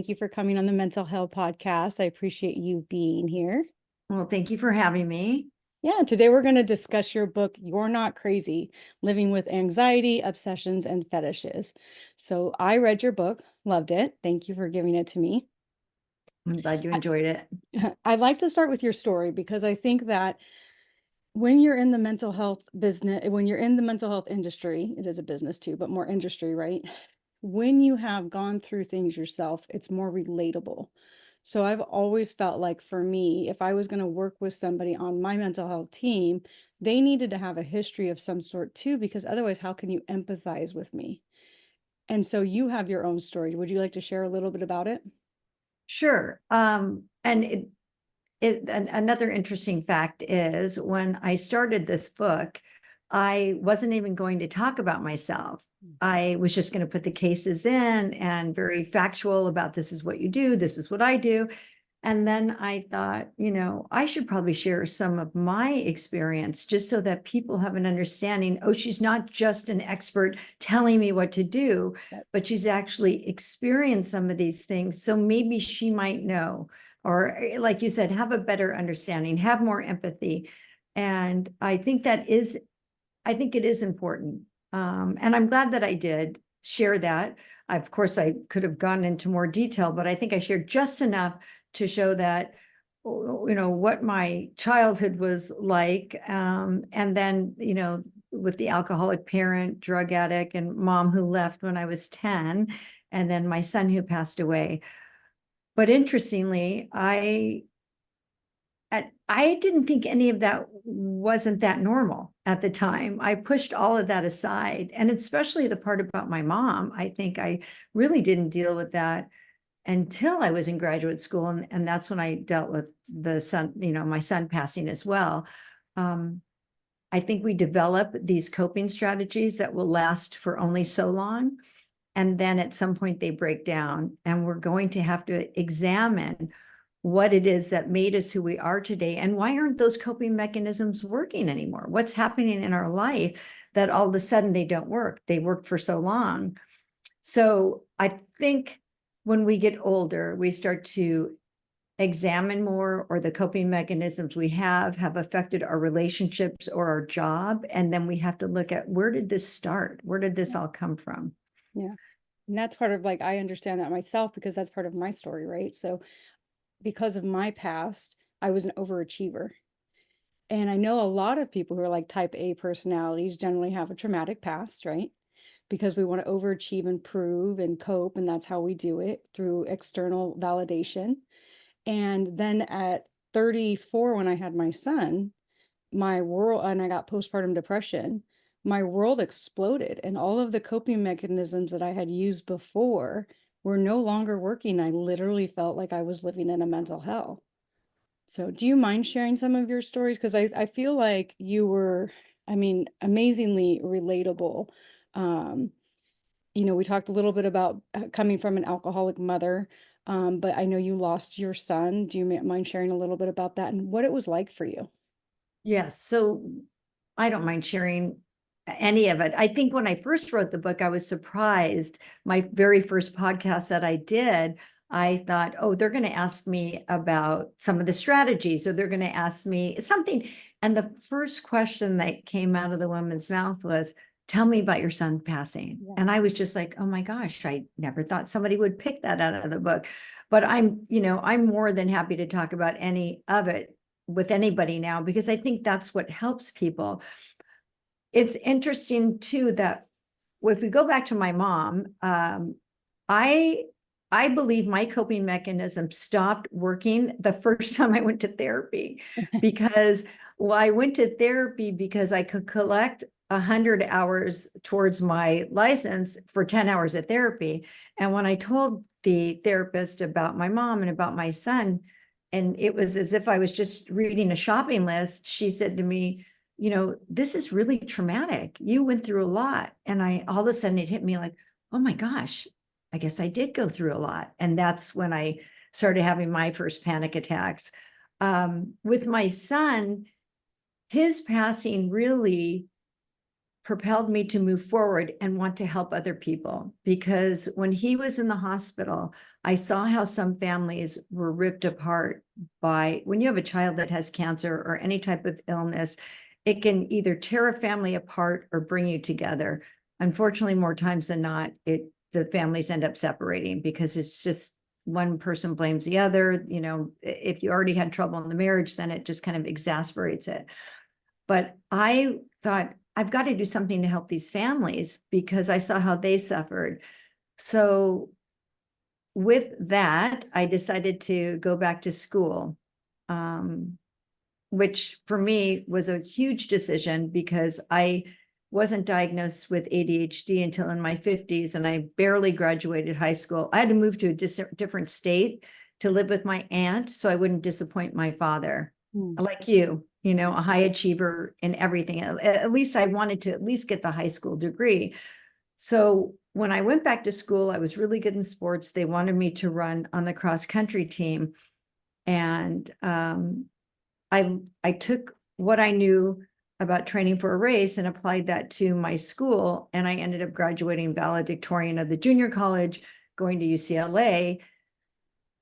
Thank you for coming on the Mental Health Podcast. I appreciate you being here. Well, thank you for having me. Yeah, today we're going to discuss your book, You're Not Crazy, Living with Anxiety, Obsessions, and Fetishes. So I read your book, loved it. Thank you for giving it to me. I'm glad you enjoyed it. I'd like to start with your story because I think that when you're in the mental health business, when you're in the mental health industry, it is a business too, but more industry, right? When you have gone through things yourself, it's more relatable. So I've always felt like for me, if I was going to work with somebody on my mental health team, they needed to have a history of some sort too, because otherwise, how can you empathize with me? And so you have your own story. Would you like to share a little bit about it? Sure. And another interesting fact is when I started this book, I wasn't even going to talk about myself. I was just going to put the cases in and very factual about this is what you do, this is what I do. And then I thought, I should probably share some of my experience just so that people have an understanding. Oh, she's not just an expert telling me what to do, but she's actually experienced some of these things. So maybe she might know, or like you said, have a better understanding, have more empathy. And I think it is important. And I'm glad that I did share that. Of course, I could have gone into more detail, but I think I shared just enough to show that, what my childhood was like. And then, with the alcoholic parent, drug addict, and mom who left when I was 10, and then my son who passed away. But interestingly, I didn't think any of that wasn't that normal at the time. I pushed all of that aside. And especially the part about my mom, I think I really didn't deal with that until I was in graduate school. And that's when I dealt with the son, my son passing as well. I think we develop these coping strategies that will last for only so long. And then at some point they break down, and we're going to have to examine what it is that made us who we are today, and why aren't those coping mechanisms working anymore? What's happening in our life that all of a sudden they don't work? They worked for so long. So I think when we get older, we start to examine more, or the coping mechanisms we have affected our relationships or our job. And then we have to look at, where did this start? Where did this all come from? Yeah. And that's part of, like, I understand that myself because that's part of my story, right? So because of my past, I was an overachiever. And I know a lot of people who are like type A personalities generally have a traumatic past, right? Because we want to overachieve and prove and cope. And that's how we do it, through external validation. And then at 34, when I had my son, my world, and I got postpartum depression, my world exploded. And all of the coping mechanisms that I had used before were no longer working. I literally felt like I was living in a mental hell. So do you mind sharing some of your stories? Because I feel like you were, I mean, amazingly relatable. Um, we talked a little bit about coming from an alcoholic mother, but I know you lost your son. Do you mind sharing a little bit about that and what it was like for you? Yes. So I don't mind sharing any of it. I think when I first wrote the book, I was surprised. My very first podcast that I did, I thought, oh, they're going to ask me about some of the strategies, or they're going to ask me something. And the first question that came out of the woman's mouth was, tell me about your son passing. Yeah. And I was just like, oh my gosh, I never thought somebody would pick that out of the book. But I'm more than happy to talk about any of it with anybody now, because I think that's what helps people. It's interesting too that if we go back to my mom, I believe my coping mechanism stopped working the first time I went to therapy, because I went to therapy because I could collect 100 hours towards my license for 10 hours of therapy. And when I told the therapist about my mom and about my son, and it was as if I was just reading a shopping list, she said to me, this is really traumatic. You went through a lot. And all of a sudden it hit me like, oh my gosh, I guess I did go through a lot. And that's when I started having my first panic attacks. With my son, his passing really propelled me to move forward and want to help other people. Because when he was in the hospital, I saw how some families were ripped apart by, when you have a child that has cancer or any type of illness, it can either tear a family apart or bring you together. Unfortunately, more times than not, the families end up separating because it's just one person blames the other. You know, if you already had trouble in the marriage, then it just kind of exasperates it. But I thought, I've got to do something to help these families because I saw how they suffered. So with that, I decided to go back to school, which for me was a huge decision because I wasn't diagnosed with ADHD until in my 50s, and I barely graduated high school. I had to move to a different state to live with my aunt so I wouldn't disappoint my father. Like you know, a high achiever in everything. At least I wanted to at least get the high school degree. So when I went back to school, I was really good in sports. They wanted me to run on the cross country team. And I took what I knew about training for a race and applied that to my school. And I ended up graduating valedictorian of the junior college, going to UCLA.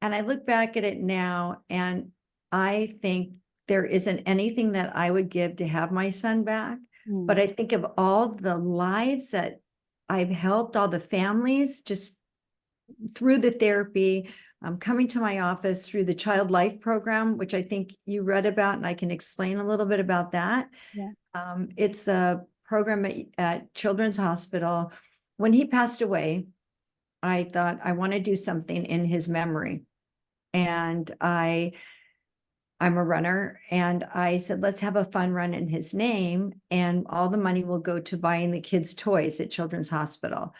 And I look back at it now and I think there isn't anything that I would give to have my son back. But I think of all the lives that I've helped, all the families, just through the therapy, coming to my office through the Child Life program, which I think you read about, and I can explain a little bit about that. Yeah. It's a program at Children's Hospital. When he passed away, I thought I want to do something in his memory. And I'm a runner, and I said, let's have a fun run in his name, and all the money will go to buying the kids' toys at Children's Hospital.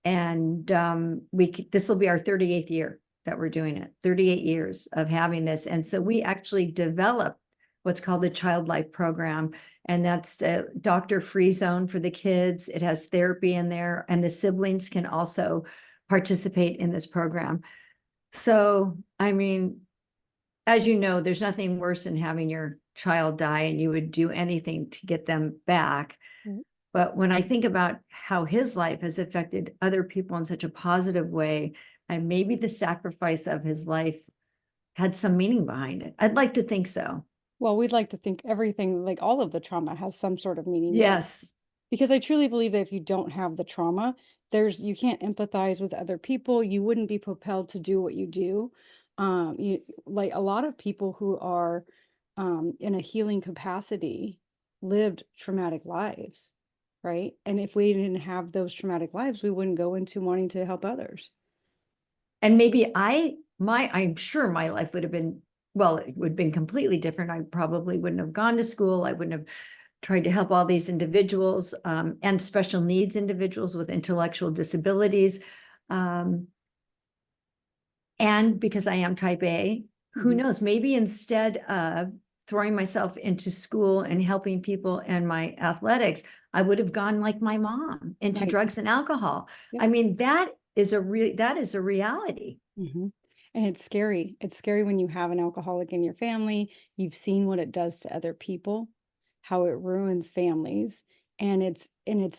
And this will be our 38th year that we're doing it, 38 years of having this. And so we actually developed what's called the Child Life program, and that's a doctor-free zone for the kids. It has therapy in there, and the siblings can also participate in this program. So, I mean, as you know, there's nothing worse than having your child die, and you would do anything to get them back. But when I think about how his life has affected other people in such a positive way, and maybe the sacrifice of his life had some meaning behind it. I'd like to think so. Well, we'd like to think everything, like all of the trauma has some sort of meaning. Yes. Because I truly believe that if you don't have the trauma, you can't empathize with other people. You wouldn't be propelled to do what you do. Like a lot of people who are in a healing capacity lived traumatic lives, right? And if we didn't have those traumatic lives, we wouldn't go into wanting to help others. And maybe I'm sure my life would have been, well, it would have been completely different. I probably wouldn't have gone to school. I wouldn't have tried to help all these individuals and special needs individuals with intellectual disabilities. And because I am type A, who knows, maybe instead of throwing myself into school and helping people in my athletics, I would have gone like my mom into Right. drugs and alcohol. Yep. I mean, that is a reality. And it's scary. It's scary when you have an alcoholic in your family. You've seen what it does to other people, how it ruins families. And it's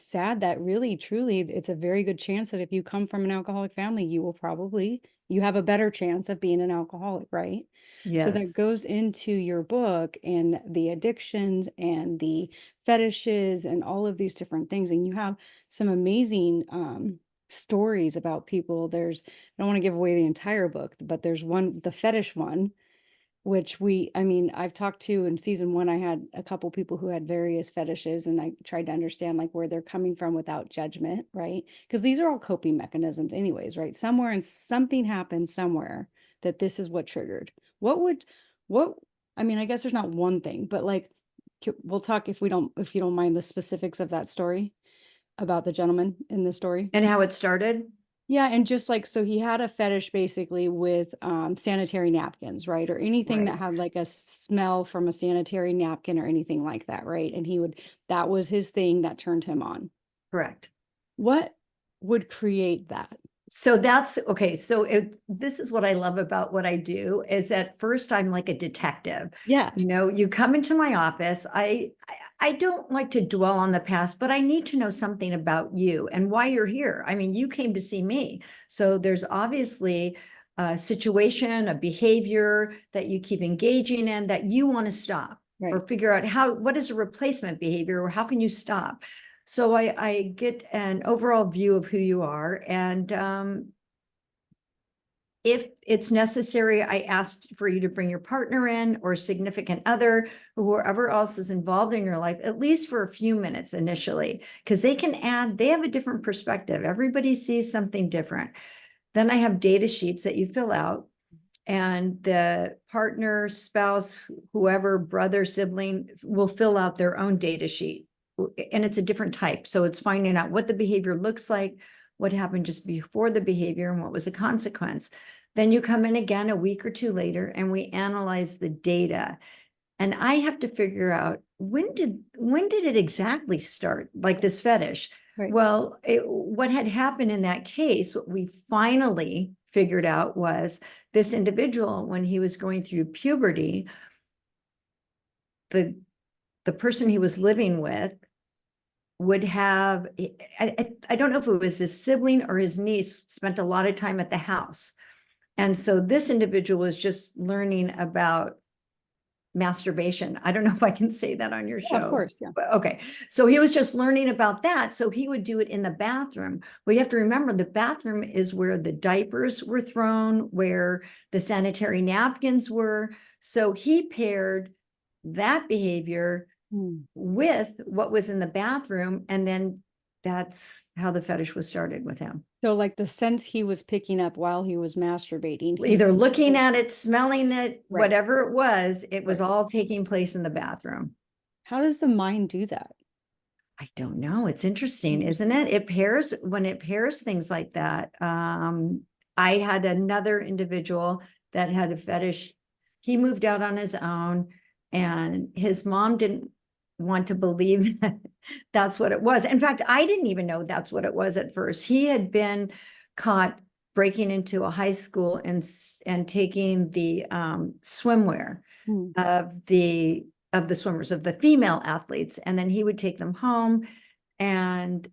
sad that really, truly, it's a very good chance that if you come from an alcoholic family, you have a better chance of being an alcoholic, right? So that Yes. goes into your book and the addictions and the fetishes and all of these different things. And you have some amazing stories about people. I don't want to give away the entire book, but there's one, the fetish one, which I've talked to in season 1, I had a couple people who had various fetishes, and I tried to understand like where they're coming from without judgment, right? Because these are all coping mechanisms anyways, right? Somewhere and something happened somewhere that this is what triggered. I guess there's not one thing, but like, we'll talk if you don't mind the specifics of that story about the gentleman in the story. And how it started? Yeah, and just like, so he had a fetish basically with sanitary napkins, right? Or anything that had Right. like a smell from a sanitary napkin or anything like that, right? And that was his thing that turned him on. Correct. What would create that? So that's okay. So this is what I love about what I do is at first I'm like a detective. Yeah. You know, you come into my office. I don't like to dwell on the past, but I need to know something about you and why you're here. I mean, you came to see me. So there's obviously a situation, a behavior that you keep engaging in that you want to stop or Right. figure out what is a replacement behavior or how can you stop? So I get an overall view of who you are. And if it's necessary, I ask for you to bring your partner in or significant other, or whoever else is involved in your life, at least for a few minutes initially, because they have a different perspective. Everybody sees something different. Then I have data sheets that you fill out, and the partner, spouse, whoever, brother, sibling will fill out their own data sheet. And it's a different type. So it's finding out what the behavior looks like, what happened just before the behavior, and what was the consequence. Then you come in again a week or two later and we analyze the data. And I have to figure out when did it exactly start, like this fetish? Right. Well, what had happened in that case, what we finally figured out was this individual, when he was going through puberty, the person he was living with would have, I don't know if it was his sibling or his niece, spent a lot of time at the house. And so this individual was just learning about masturbation. I don't know if I can say that on your Yeah, of show. course. Yeah. But okay. So he was just learning about that. So he would do it in the bathroom. Well, you have to remember the bathroom is where the diapers were thrown, where the sanitary napkins were. So he paired that behavior with what was in the bathroom. And then that's how the fetish was started with him. So like the sense he was picking up while he was masturbating, he Either looking at it, smelling it, right. whatever it was Right. all taking place in the bathroom. How does the mind do that? I don't know. It's interesting, isn't it? When it pairs things like that. I had another individual that had a fetish. He moved out on his own, and his mom didn't want to believe that that's what it was. In fact, I didn't even know that's what it was at first. He had been caught breaking into a high school and taking the swimwear Hmm. of the swimmers, of the female athletes, and then he would take them home. And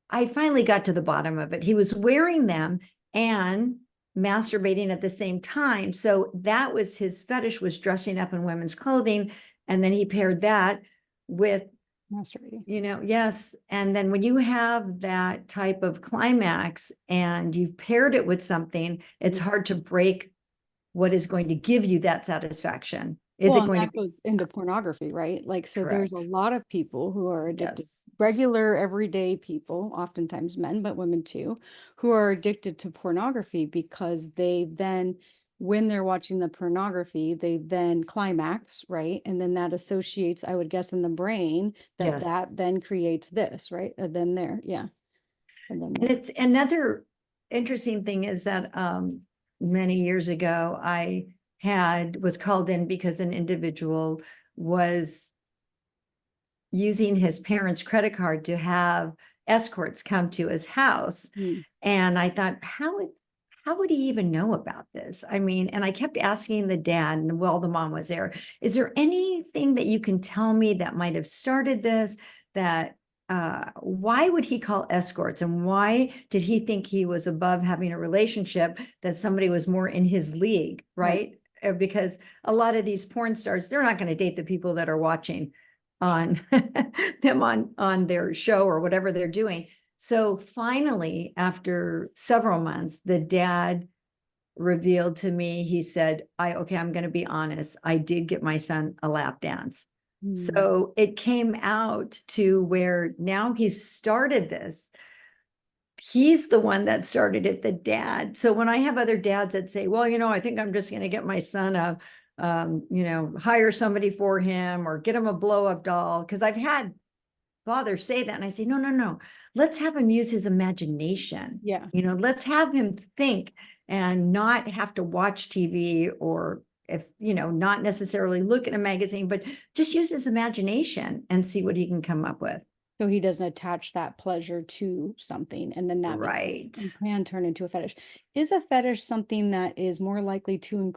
I finally got to the bottom of it. He was wearing them and masturbating at the same time. So that was his fetish, was dressing up in women's clothing. And then he paired that with, Masturbating. yes. And then when you have that type of climax and you've paired it with something, it's hard to break what is going to give you that satisfaction. Is Well, it and going to that be goes into pornography, right? Like, so there's a correct? lot of people who are addicted, Yes. regular, everyday people, oftentimes men, but women too, who are addicted to pornography because they then, when they're watching the pornography, they then climax, right? And then that associates, I would guess, in the brain that Yes. that then creates this, right? And then there, yeah. And then And there. it's another interesting thing is that many years ago, was called in because an individual was using his parents' credit card to have escorts come to his house. Hmm. And I thought, how would he even know about this? I mean, and I kept asking the dad, and well, the mom was there. Is there anything that you can tell me that might have started this? That why would he call escorts, and why did he think he was above having a relationship, that somebody was more in his league, right? Because a lot of these porn stars, they're not going to date the people that are watching on them on their show or whatever they're doing. So finally, after several months, the dad revealed to me, he said, I'm going to be honest. I did get my son a lap dance. Hmm. So it came out to where now he's started this. He's the one that started it, the dad. So when I have other dads that say, well, I think I'm just going to get my son hire somebody for him or get him a blow up doll. Cause I've had fathers say that. And I say, no, no, no, let's have him use his imagination. Yeah. Let's have him think and not have to watch TV, or if, not necessarily look at a magazine, but just use his imagination and see what he can come up with. So he doesn't attach that pleasure to something, and then that becomes Right. and can turn into a fetish. Is a fetish something that is more likely to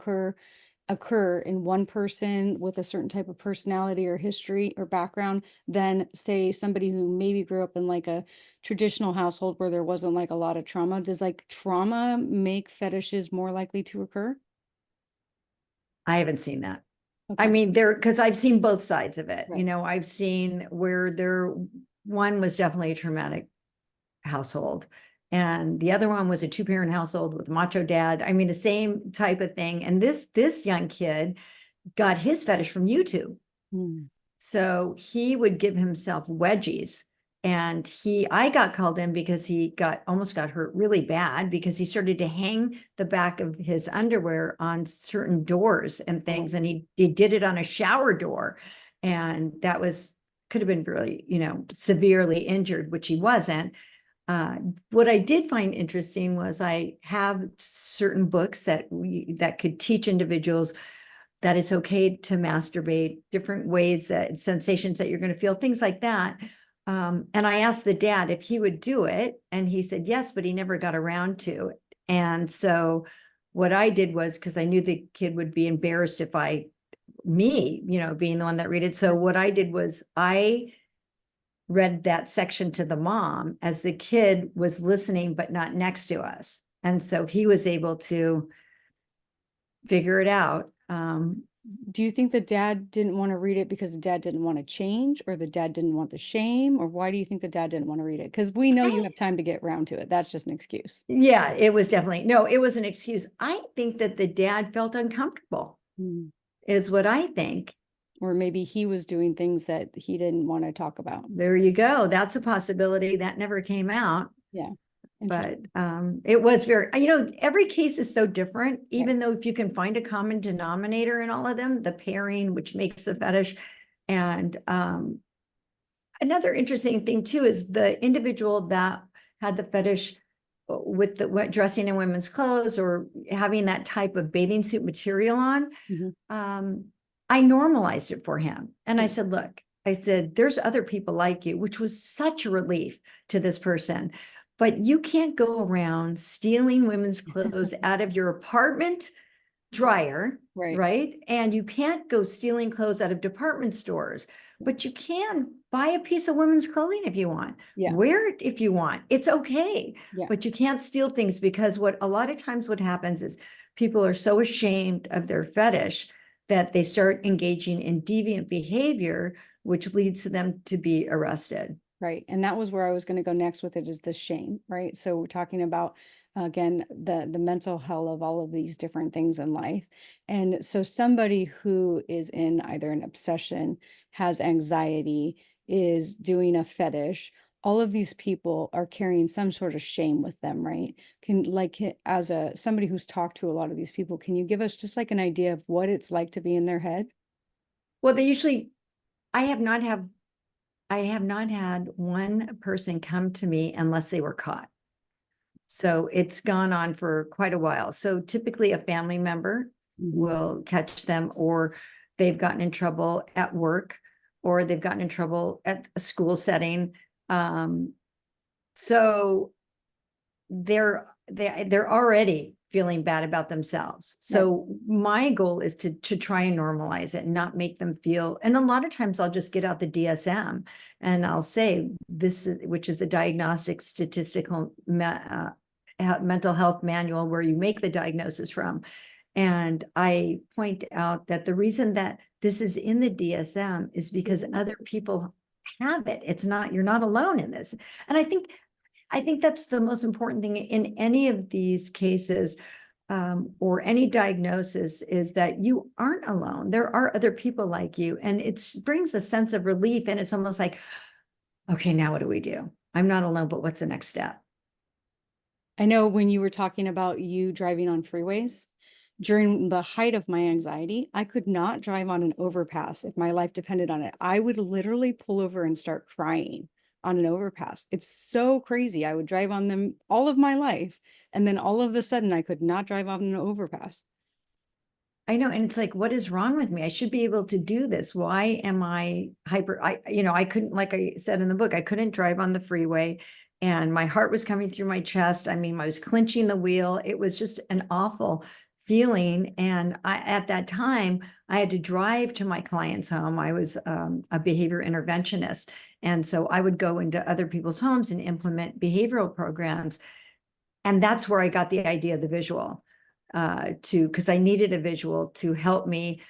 occur in one person with a certain type of personality or history or background than, say, somebody who maybe grew up in like a traditional household where there wasn't like a lot of trauma? Does like trauma make fetishes more likely to occur? I haven't seen that. I Okay. mean, because I've seen both sides of it. Right. I've seen where one was definitely a traumatic household, and the other one was a two-parent household with a macho dad. I mean, the same type of thing. And this young kid got his fetish from YouTube. Mm. So he would give himself wedgies. And I got called in because he almost got hurt really bad because he started to hang the back of his underwear on certain doors and things. Oh, And he did it on a shower door. And could have been really, severely injured, which he wasn't. What I did find interesting was I have certain books that could teach individuals that it's okay to masturbate, different ways, that sensations that you're going to feel, things like that. And I asked the dad if he would do it, and he said yes, but he never got around to it. And so what I did was, because I knew the kid would be embarrassed if me, being the one that read it. So what I did was I read that section to the mom as the kid was listening, but not next to us. And so he was able to figure it out. do you think the dad didn't want to read it because the dad didn't want to change, or the dad didn't want the shame, or why do you think the dad didn't want to read it? Because we know you have time to get around to it. That's just an excuse. Yeah, it was definitely, no, it was an excuse. I think that the dad felt uncomfortable, Mm. is what I think. Or maybe he was doing things that he didn't want to talk about. There you go. That's a possibility that never came out. Yeah. But Interesting. it was very, every case is so different, Right. even though if you can find a common denominator in all of them, the pairing, which makes the fetish. And another interesting thing too is the individual that had the fetish with the dressing in women's clothes or having that type of bathing suit material on. Mhm. I normalized it for him. And I Yeah. said, look, I said, there's other people like you, which was such a relief to this person. But you can't go around stealing women's clothes out of your apartment dryer, Right. right? And you can't go stealing clothes out of department stores, but you can buy a piece of women's clothing if you want, Yeah. wear it if you want. It's okay, Yeah. but you can't steal things, because what a lot of times what happens is people are so ashamed of their fetish that they start engaging in deviant behavior, which leads to them to be arrested. Right. And that was where I was going to go next with it, is the shame, right? So we're talking about, again, the mental hell of all of these different things in life. And so somebody who is in either an obsession, has anxiety, is doing a fetish, all of these people are carrying some sort of shame with them, right? As somebody who's talked to a lot of these people, can you give us just like an idea of what it's like to be in their head? Well, they usually, I have not have I have not had one person come to me unless they were caught. So it's gone on for quite a while. So typically a family member Mhm. will catch them, or they've gotten in trouble at work, or they've gotten in trouble at a school setting. So they're already feeling bad about themselves. Right. So my goal is to try and normalize it and not make them feel. And a lot of times I'll just get out the DSM and I'll say which is a diagnostic statistical mental health manual where you make the diagnosis from. And I point out that the reason that this is in the DSM is because other people have it. It's not, you're not alone in this. And I think that's the most important thing in any of these cases, or any diagnosis, is that you aren't alone. There are other people like you, and it brings a sense of relief. And it's almost like, okay, now what do we do? I'm not alone, but what's the next step? I know when you were talking about you driving on freeways, during the height of my anxiety, I could not drive on an overpass if my life depended on it. I would literally pull over and start crying on an overpass. It's so crazy. I would drive on them all of my life, and then all of a sudden I could not drive on an overpass. I know. And it's like, what is wrong with me? I should be able to do this. Why am I I couldn't, like I said in the book, I couldn't drive on the freeway and my heart was coming through my chest. I mean, I was clenching the wheel. It was just an awful feeling. And at that time, I had to drive to my client's home. I was a behavior interventionist. And so I would go into other people's homes and implement behavioral programs. And that's where I got the idea of the visual because I needed a visual to help me.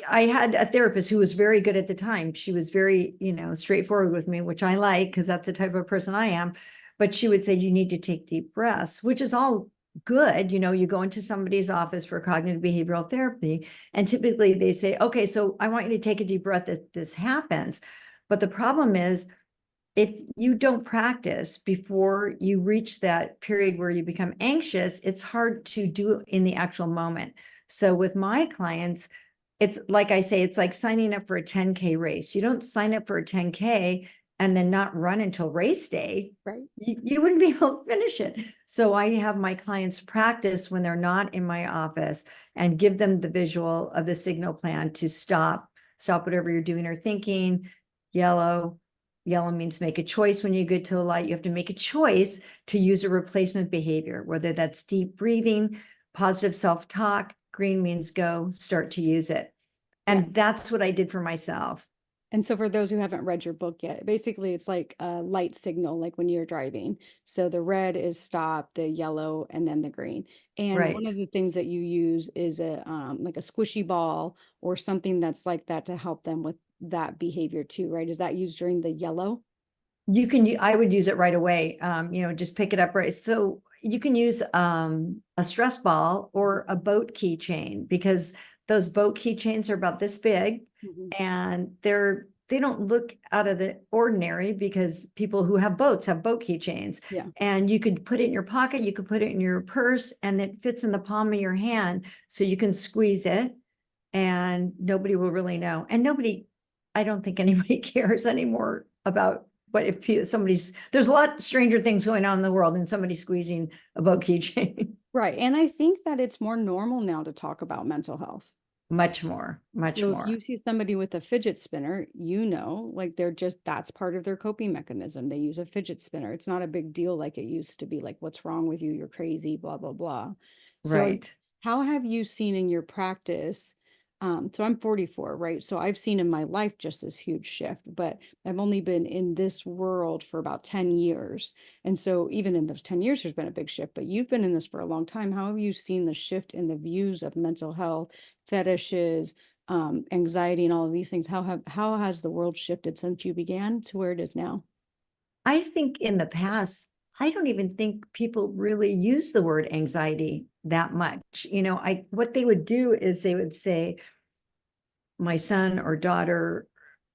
I had a therapist who was very good at the time. She was very, straightforward with me, which I like because that's the type of person I am. But she would say, you need to take deep breaths, which is all good. You go into somebody's office for cognitive behavioral therapy, and typically they say, okay, so I want you to take a deep breath that this happens. But the problem is, if you don't practice before you reach that period where you become anxious, it's hard to do in the actual moment. So with my clients, it's like I say, it's like signing up for a 10K race. You don't sign up for a 10K and then not run until race day. Right. You wouldn't be able to finish it. So I have my clients practice when they're not in my office and give them the visual of the signal plan to stop whatever you're doing or thinking. Yellow means make a choice. When you get to a light, you have to make a choice to use a replacement behavior, whether that's deep breathing, positive self-talk. Green means go, start to use it. Yeah. And that's what I did for myself. And so for those who haven't read your book yet, basically it's like a light signal, like when you're driving. So the red is stop, the yellow, and then the green. And one Right. of the things that you use is a like a squishy ball or something that's like that to help them with that behavior too, right? Is that used during the yellow? I would use it right away. Just pick it up right. So you can use a stress ball or a boat keychain, because those boat keychains are about this big, Mhm. and they don't look out of the ordinary because people who have boats have boat keychains. Yeah. And you could put it in your pocket, you could put it in your purse, and it fits in the palm of your hand. So you can squeeze it and nobody will really know. And I don't think anybody cares anymore about what if there's a lot stranger things going on in the world than somebody squeezing a boat keychain. Right. And I think that it's more normal now to talk about mental health. Much more, much So if you more. see somebody with a fidget spinner, like that's part of their coping mechanism. They use a fidget spinner. It's not a big deal like it used to be, like, what's wrong with you? You're crazy, blah, blah, blah. So Right. how have you seen in your practice? So I'm 44, right? So I've seen in my life just this huge shift, but I've only been in this world for about 10 years. And so even in those 10 years, there's been a big shift, but you've been in this for a long time. How have you seen the shift in the views of mental health, fetishes, anxiety, and all of these things? How has the world shifted since you began to where it is now? I think in the past, I don't even think people really use the word anxiety that much. What they would do is they would say, my son or daughter,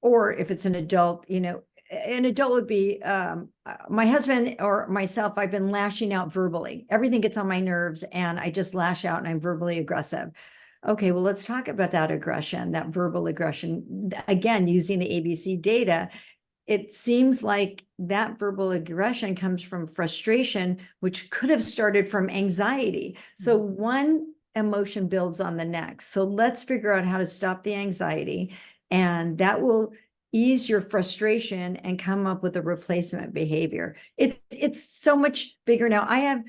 or if it's an adult, an adult would be my husband or myself. I've been lashing out verbally. Everything gets on my nerves and I just lash out and I'm verbally aggressive. Okay, well, let's talk about that aggression, that verbal aggression. Again, using the ABC data, it seems like that verbal aggression comes from frustration, which could have started from anxiety. So one emotion builds on the next. So let's figure out how to stop the anxiety, and that will ease your frustration and come up with a replacement behavior. It's so much bigger now. I have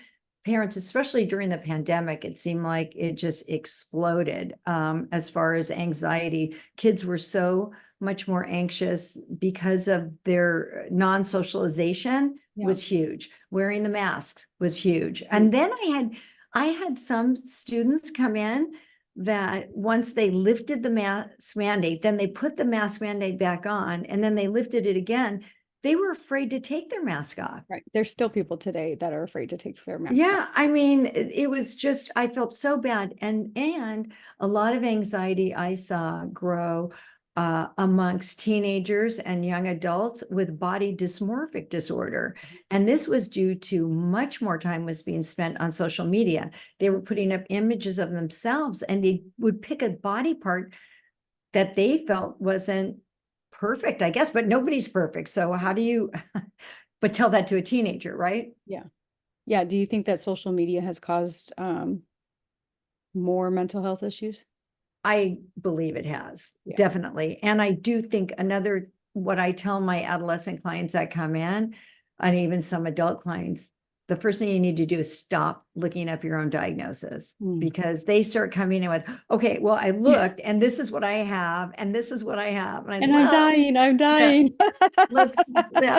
parents, especially during the pandemic, it seemed like it just exploded as far as anxiety. Kids were so much more anxious because of their non-socialization Yeah. was huge. Wearing the masks was huge. And then I had some students come in that once they lifted the mask mandate, then they put the mask mandate back on, and then they lifted it again. They were afraid to take their mask off. Right. There's still people today that are afraid to take their mask off. Yeah, I mean, it was just, I felt so bad. And a lot of anxiety I saw grow amongst teenagers and young adults with body dysmorphic disorder. And this was due to much more time was being spent on social media. They were putting up images of themselves and they would pick a body part that they felt wasn't perfect, I guess, but nobody's perfect. So how do you, but tell that to a teenager, right? Yeah. Yeah. Do you think that social media has caused more mental health issues? I believe it has, Yeah. definitely. And I do think what I tell my adolescent clients that come in, and even some adult clients, the first thing you need to do is stop looking up your own diagnosis, Mm. because they start coming in with, okay, well, I looked and this is what I have, and this is what I have. And And I'm dying, I'm yeah, dying.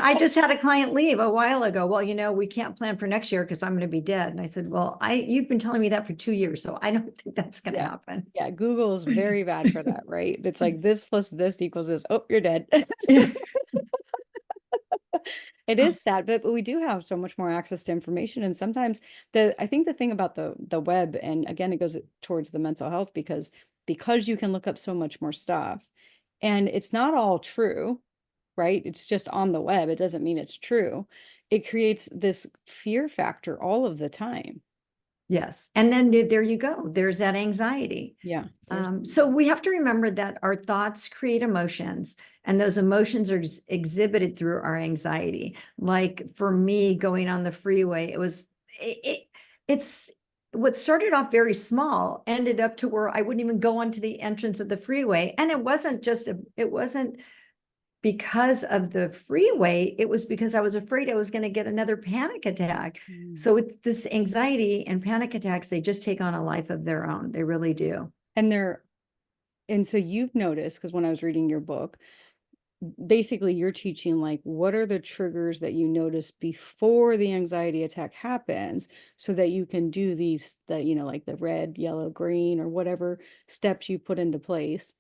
I just had a client leave a while ago. Well, we can't plan for next year because I'm going to be dead. And I said, well, you've been telling me that for 2 years, so I don't think that's going to Yeah. happen. Yeah, Google is very bad for that, right? It's like this plus this equals this. Oh, you're dead. It is sad, but we do have so much more access to information. And sometimes I think the thing about the web, and again, it goes towards the mental health because you can look up so much more stuff, and it's not all true, right? It's just on the web. It doesn't mean it's true. It creates this fear factor all of the time. Yes. And then there you go. There's that anxiety. Yeah. So we have to remember that our thoughts create emotions, and those emotions are exhibited through our anxiety. Like for me, going on the freeway, it's what started off very small, ended up to where I wouldn't even go onto the entrance of the freeway. And it wasn't because of the freeway, it was because I was afraid I was going to get another panic attack. Mm. So it's this anxiety and panic attacks, they just take on a life of their own. They really do. And so you've noticed, because when I was reading your book, basically you're teaching like what are the triggers that you notice before the anxiety attack happens, so that you can do these, like the red, yellow, green, or whatever steps you put into place,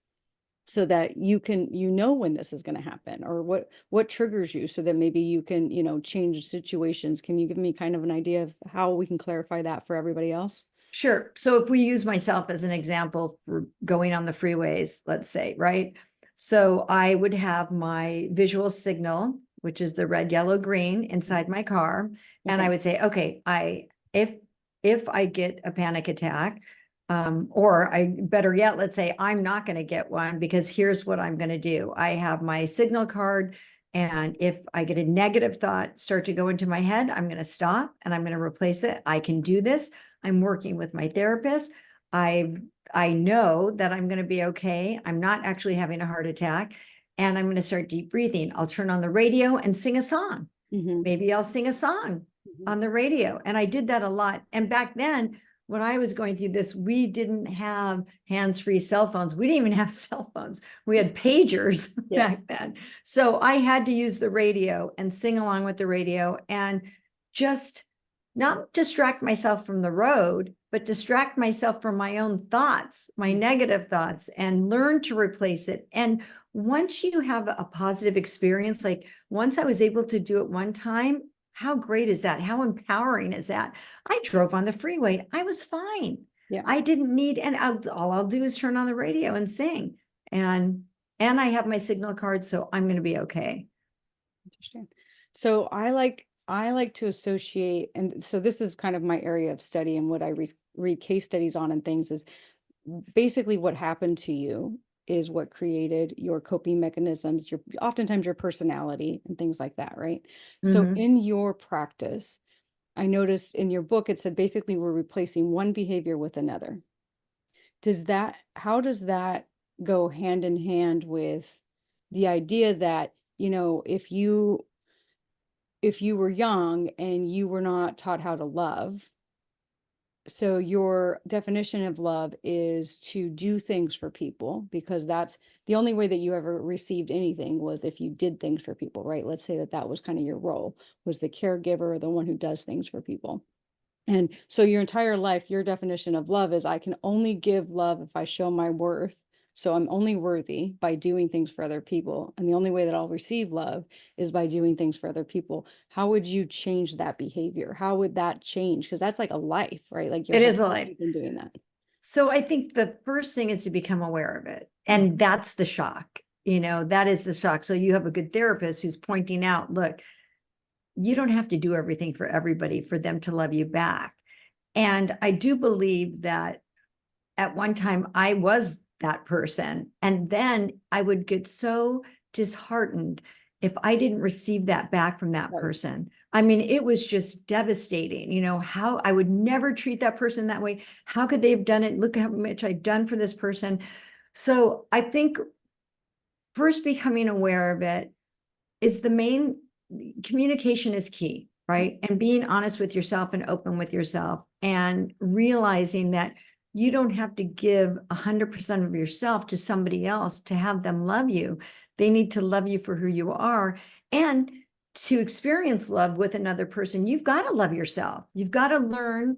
so that you can when this is going to happen, or what triggers you, so that maybe you can change situations. Can you give me kind of an idea of how we can clarify that for everybody else? Sure. So if we use myself as an example for going on the freeways, let's say, right? So I would have my visual signal, which is the red, yellow, green inside my car. And I Okay. would say, okay, if I get a panic attack, or better yet, let's say I'm not going to get one, because here's what I'm going to do. I have my signal card. And if I get a negative thought start to go into my head, I'm going to stop and I'm going to replace it. I can do this. I'm working with my therapist. I know that I'm going to be okay. I'm not actually having a heart attack, and I'm going to start deep breathing. I'll turn on the radio and sing a song. Mm-hmm. Maybe I'll sing a song on the radio. And I did that a lot. And back then, when I was going through this, we didn't have hands-free cell phones. We didn't even have cell phones. We had pagers back then. So I had to use the radio and sing along with the radio, and just not distract myself from the road, but distract myself from my own thoughts, my negative thoughts, and learn to replace it. And once you have a positive experience, like once I was able to do it one time, how great is that? How empowering is that? I drove on the freeway. I was fine. Yeah. I didn't need, and all I'll do is turn on the radio and sing. And I have my signal card, so I'm going to be okay. Interesting. So I like to associate, and so this is kind of my area of study, and what I read case studies on and things is basically what happened to you is what created your coping mechanisms, oftentimes your personality and things like that, right? So Mm-hmm. in your practice, I noticed in your book, it said basically we're replacing one behavior with another. How does that go hand in hand with the idea that, if you were young and you were not taught how to love, so your definition of love is to do things for people, because that's the only way that you ever received anything, was if you did things for people, right? Let's say that was kind of your role, was the caregiver, the one who does things for people. And so your entire life, your definition of love is I can only give love if I show my worth. So I'm only worthy by doing things for other people. And the only way that I'll receive love is by doing things for other people. How would you change that behavior? How would that change? Because that's like a life, right? Like your It whole is a life life. you've been doing that. So I think the first thing is to become aware of it. And that's the shock. That is the shock. So you have a good therapist who's pointing out, look, you don't have to do everything for everybody for them to love you back. And I do believe that at one time I was that person. And then I would get so disheartened if I didn't receive that back from that Right. person. I mean, it was just devastating, how I would never treat that person that way. How could they have done it? Look how much I've done for this person. So I think first becoming aware of it is the main communication is key, right? And being honest with yourself and open with yourself and realizing that you don't have to give 100% of yourself to somebody else to have them love you. They need to love you for who you are. And to experience love with another person, you've got to love yourself. You've got to learn.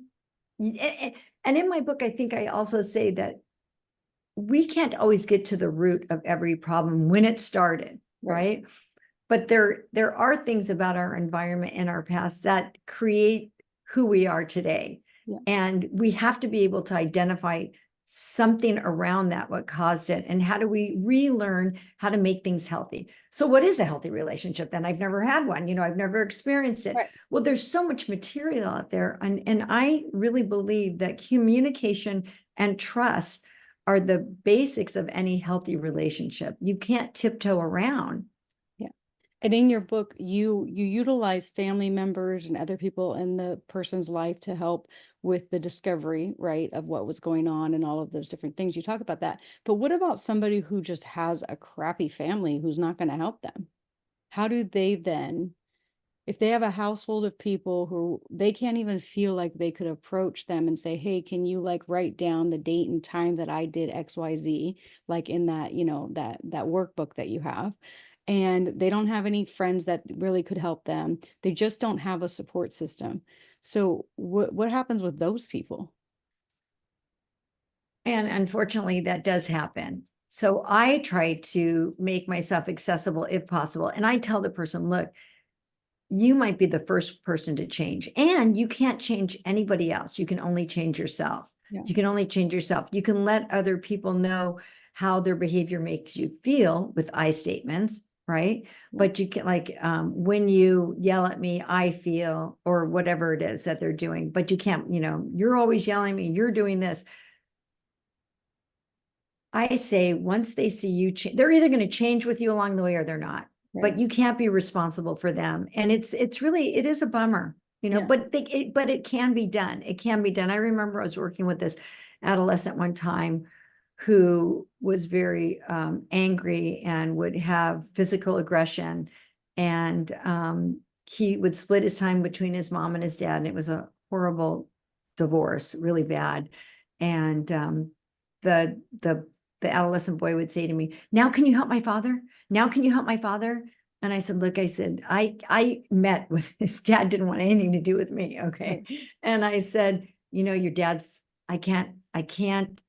And in my book, I think I also say that we can't always get to the root of every problem when it started, right? But there are things about our environment and our past that create who we are today. Yeah. And we have to be able to identify something around that, what caused it, and how do we relearn how to make things healthy. So what is a healthy relationship then? I've never had one, I've never experienced it. Right. Well, there's so much material out there. And I really believe that communication and trust are the basics of any healthy relationship. You can't tiptoe around. Yeah. And in your book, you utilize family members and other people in the person's life to help with the discovery, right, of what was going on and all of those different things. You talk about that. But what about somebody who just has a crappy family who's not going to help them? How do they then, if they have a household of people who they can't even feel like they could approach them and say, hey, can you like write down the date and time that I did XYZ, like in that, that workbook that you have, and they don't have any friends that really could help them. They just don't have a support system. So what happens with those people? And unfortunately, that does happen. So I try to make myself accessible if possible. And I tell the person, look, you might be the first person to change, and you can't change anybody else. You can only change yourself. Yeah. You can only change yourself. You can let other people know how their behavior makes you feel with I statements, right? Yeah. But you can, like, when you yell at me, I feel, or whatever it is that they're doing, but you can't, you're always yelling at me, you're doing this. I say once they see you, they're either going to change with you along the way or they're not. Right. But you can't be responsible for them. And it's really, it is a bummer, Yeah. but it can be done. It can be done. I remember I was working with this adolescent one time who was very angry and would have physical aggression. And he would split his time between his mom and his dad. And it was a horrible divorce, really bad. And the adolescent boy would say to me, now can you help my father? Now can you help my father? And I said, look, I said, I met with his dad, didn't want anything to do with me. Okay. Right. And I said, your dad's, I can't Can't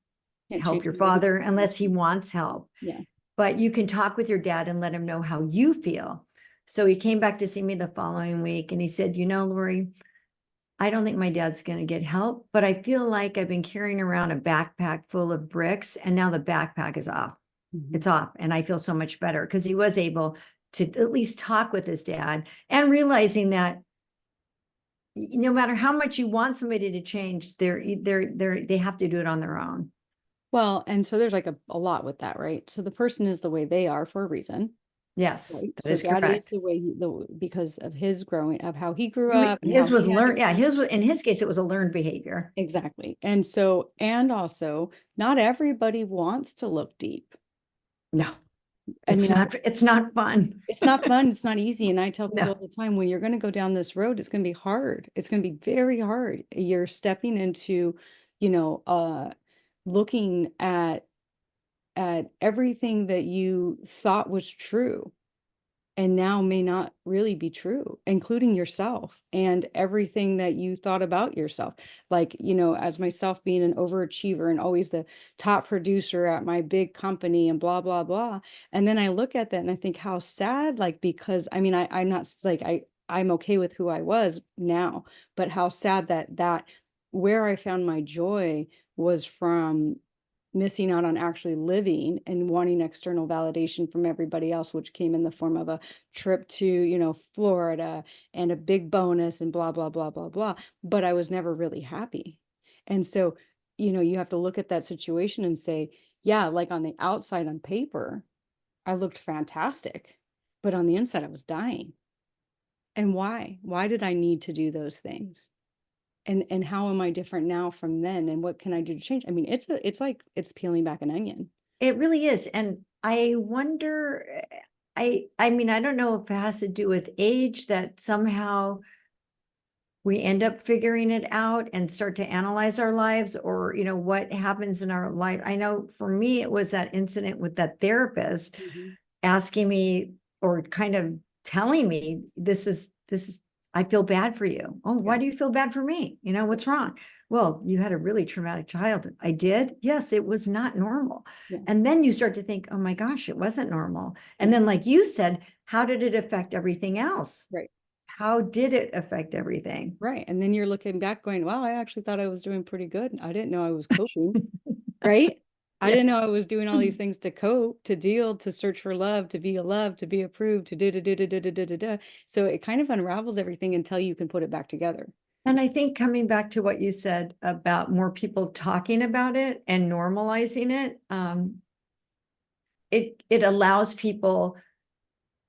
help change your the way he father feels. unless he wants help. Yeah. But you can talk with your dad and let him know how you feel. So he came back to see me the following week and he said, Laurie, I don't think my dad's going to get help, but I feel like I've been carrying around a backpack full of bricks and now the backpack is off. Mhm. It's off. And I feel so much better because he was able to at least talk with his dad and realizing that no matter how much you want somebody to change, they have to do it on their own. Well, and so there's like a lot with that, right? So the person is the way they are for a reason. Yes, Right. that So is that is correct. the way because of his growing, of how he grew up and how His was he had to learned. Yeah, change. in his case, it was a learned behavior. Exactly. And so, and also, not everybody wants to look deep. No, I mean, it's not fun. it's not fun. It's not easy. And I tell people No. all the time, when you're going to go down this road, it's going to be hard. It's going to be very hard. You're stepping into, you know, looking at everything that you thought was true and now may not really be true, including yourself and everything that you thought about yourself. Like, as myself being an overachiever and always the top producer at my big company and blah, blah, blah. And then I look at that and I think how sad, like, because I mean, I'm not like, I'm okay with who I was now, but how sad that where I found my joy was from missing out on actually living and wanting external validation from everybody else, which came in the form of a trip to, Florida and a big bonus and blah, blah, blah, blah, blah. But I was never really happy. And so, you have to look at that situation and say, yeah, like on the outside on paper, I looked fantastic. but on the inside, I was dying. And why? Why did I need to do those things? And how am I different now from then? And what can I do to change? I mean, it's like it's peeling back an onion. It really is. And I wonder, I mean, I don't know if it has to do with age, that somehow we end up figuring it out and start to analyze our lives, or, what happens in our life. I know for me, it was that incident with that therapist asking me, or kind of telling me, this is, I feel bad for you. Oh, why Yeah. do you feel bad for me? What's wrong? Well, you had a really traumatic childhood. I did. Yes, it was not normal. Yeah. And then you start to think, oh my gosh, it wasn't normal. And Yeah. then, like you said, how did it affect everything else? Right. How did it affect everything? Right. And then you're looking back going, wow, I actually thought I was doing pretty good. I didn't know I was coping. Right. I Yeah. didn't know I was doing all these things to cope, to deal, to search for love, to be loved, to be approved, to do. So it kind of unravels everything until you can put it back together. And I think, coming back to what you said about more people talking about it and normalizing it, it allows people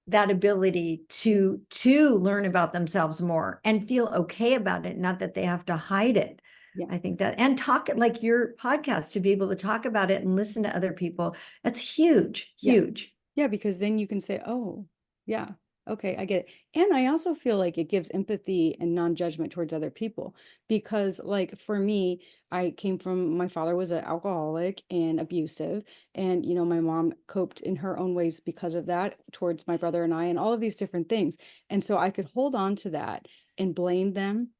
that ability to learn about themselves more and feel okay about it, not that they have to hide it. Yeah. I think that, and talk, like your podcast, to be able to talk about it and listen to other people, that's huge, Yeah. huge. Yeah, because then you can say, oh, yeah, okay, I get it. And I also feel like it gives empathy and non-judgment towards other people. Because, like, for me, I came from, my father was an alcoholic and abusive. And, my mom coped in her own ways because of that towards my brother and I, and all of these different things. And so I could hold on to that and blame them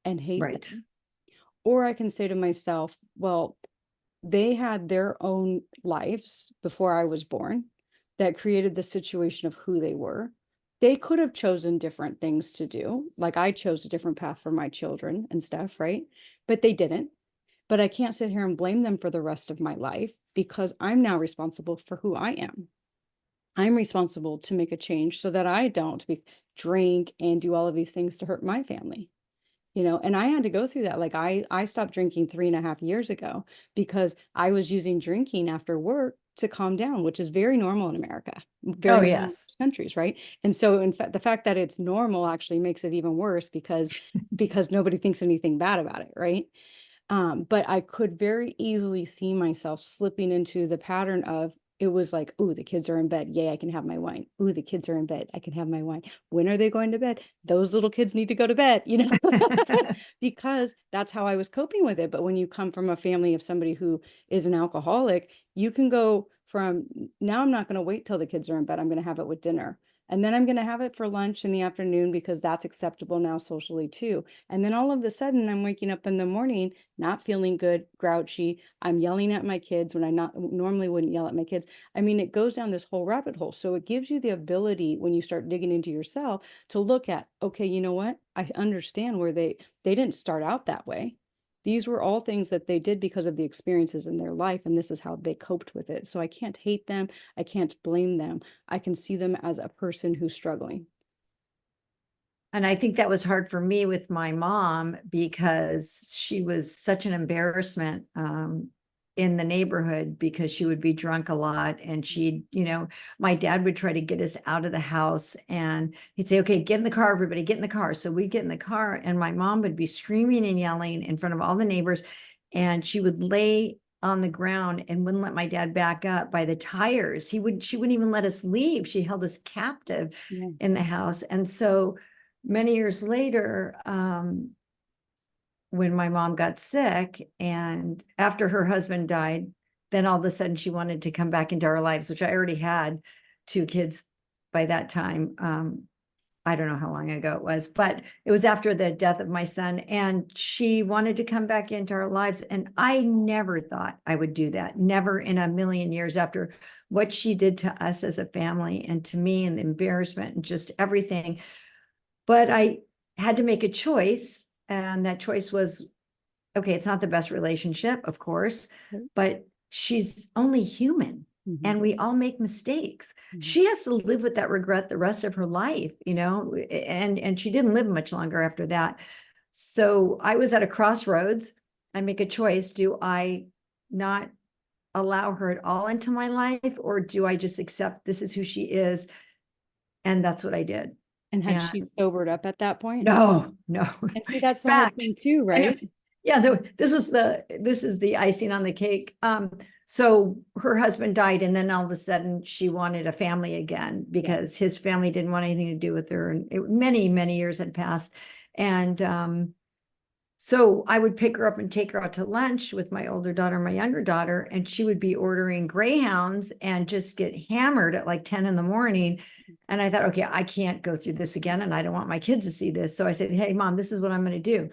and hate Right. them. Or I can say to myself, well, they had their own lives before I was born that created the situation of who they were. They could have chosen different things to do. Like I chose a different path for my children and stuff, right? But they didn't. But I can't sit here and blame them for the rest of my life because I'm now responsible for who I am. I'm responsible to make a change so that I don't drink and do all of these things to hurt my family. And I had to go through that. Like I stopped drinking 3.5 years ago because I was using drinking after work to calm down, which is very normal in America, very Oh, normal in yes. most countries, right? And so in fact, the fact that it's normal actually makes it even worse because nobody thinks anything bad about it, right? But I could very easily see myself slipping into the pattern of, it was like, oh, the kids are in bed. Yay, I can have my wine. Oh, the kids are in bed. I can have my wine. When are they going to bed? Those little kids need to go to bed, because that's how I was coping with it. But when you come from a family of somebody who is an alcoholic, you can go from, now I'm not going to wait till the kids are in bed. I'm going to have it with dinner. And then I'm going to have it for lunch in the afternoon because that's acceptable now socially too. And then all of a sudden I'm waking up in the morning not feeling good, grouchy. I'm yelling at my kids when I not normally wouldn't yell at my kids. I mean, it goes down this whole rabbit hole. So it gives you the ability, when you start digging into yourself, to look at, okay, you know what? I understand where they didn't start out that way. These were all things that they did because of the experiences in their life, and this is how they coped with it. So I can't hate them. I can't blame them. I can see them as a person who's struggling. And I think that was hard for me with my mom, because she was such an embarrassment in the neighborhood, because she would be drunk a lot. And she'd, my dad would try to get us out of the house, and he'd say, okay, get in the car, everybody get in the car. So we'd get in the car, and my mom would be screaming and yelling in front of all the neighbors. And she would lay on the ground and wouldn't let my dad back up by the tires. She wouldn't even let us leave. She held us captive Yeah. in the house. And so many years later, when my mom got sick, and after her husband died, then all of a sudden she wanted to come back into our lives, which I already had 2 kids by that time. I don't know how long ago it was, but it was after the death of my son, and she wanted to come back into our lives. And I never thought I would do that. Never in a million years, after what she did to us as a family and to me, and the embarrassment and just everything. But I had to make a choice, and that choice was, okay, it's not the best relationship, of course, Right. but she's only human. Mm-hmm. And we all make mistakes. Mm-hmm. She has to live with that regret the rest of her life, and she didn't live much longer after that. So I was at a crossroads. I make a choice. Do I not allow her at all into my life, or do I just accept this is who she is? And that's what I did. And had she And sobered up at that point? no, no. And see, that's the hard Fact. thing too, And right? if, yeah, this is the icing on the cake. So her husband died, and then all of a sudden she wanted a family again Yeah. because his family didn't want anything to do with her. And many, many years had passed. And so I would pick her up and take her out to lunch with my older daughter, my younger daughter, and she would be ordering Greyhounds and just get hammered at like 10 in the morning. And I thought, okay, I can't go through this again, and I don't want my kids to see this. So I said, hey, Mom, this is what I'm going to do.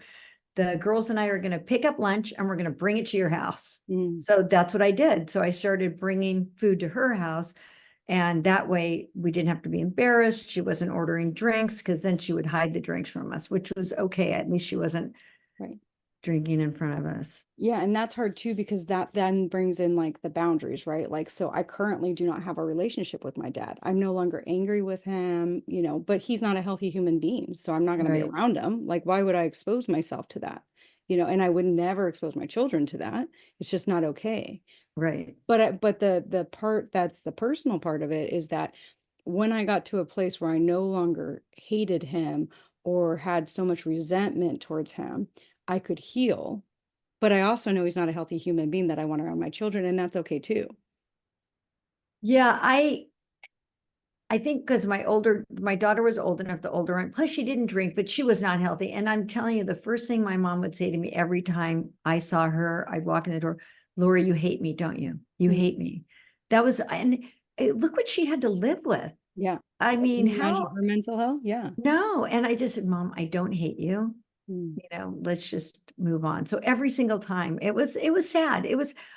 The girls and I are going to pick up lunch and we're going to bring it to your house. Mm, So that's what I did. So I started bringing food to her house. And that way we didn't have to be embarrassed. She wasn't ordering drinks, because then she would hide the drinks from us, which was okay. At least she wasn't right. drinking in front of us. Yeah, and that's hard too because that then brings in like the boundaries, right? Like, so I currently do not have a relationship with my dad. I'm no longer angry with him, you know, but he's not a healthy human being, so I'm not going to be Right. around him. Like, why would I expose myself to that? You know, and I would never expose my children to that. It's just not okay. Right. But the part that's the personal part of it is that when I got to a place where I no longer hated him or had so much resentment towards him, I could heal, but I also know he's not a healthy human being that I want around my children, and that's okay too. Yeah, I think because my daughter was old enough, the older one, plus she didn't drink, but she was not healthy. And I'm telling you, the first thing my mom would say to me every time I saw her, I'd walk in the door, Laura, you hate me, don't you? You Mm, hate me. That was, and look what she had to live with. yeah. I Can mean, you imagine how, her mental health? Yeah. no. And I just said, Mom, I don't hate you. Mm, Let's just move on. So every single time it was sad.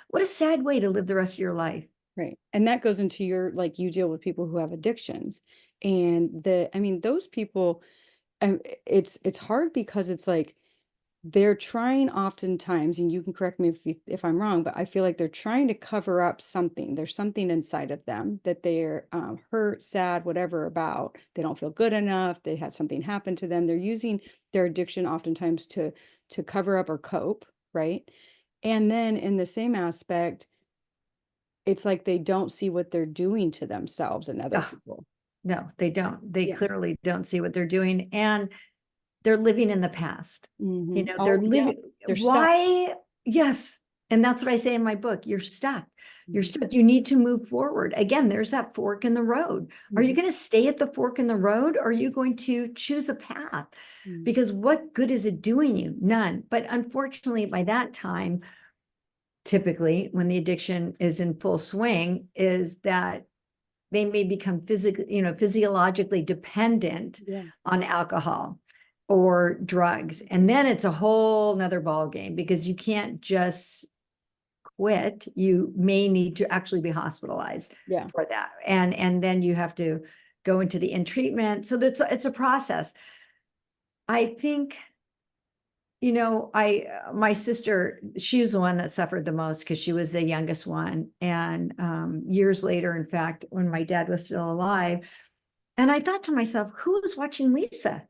What a sad way to live the rest of your life. right. And that goes into your, like, you deal with people who have addictions. And I mean, those people, it's hard because it's like they're trying oftentimes, and you can correct me if I'm wrong, but I feel like they're trying to cover up something. There's something inside of them that they're hurt, sad, whatever about. They don't feel good enough. They had something happen to them. They're using their addiction oftentimes to cover up or cope, right? And then in the same aspect, it's like they don't see what they're doing to themselves and other Oh, people. no, they don't. They Yeah. clearly don't see what they're doing. And they're living in the past. They're Oh, yeah. living, They're stuck. why? Yes. And that's what I say in my book. You're stuck. You're Mhm. stuck. You need to move forward. Again, there's that fork in the road. Are you Mhm. going to stay at the fork in the road, or are you going to choose a path? Mhm. Because what good is it doing you? None. But unfortunately, by that time, typically when the addiction is in full swing, is that they may become physiologically dependent Yeah. on alcohol or drugs. And then it's a whole nother ball game, because you can't just quit. You may need to actually be hospitalized Yeah. for that. And then you have to go into the in treatment. So it's a process. I think, my sister, she was the one that suffered the most because she was the youngest one. And years later, in fact, when my dad was still alive, and I thought to myself, who was watching Lisa?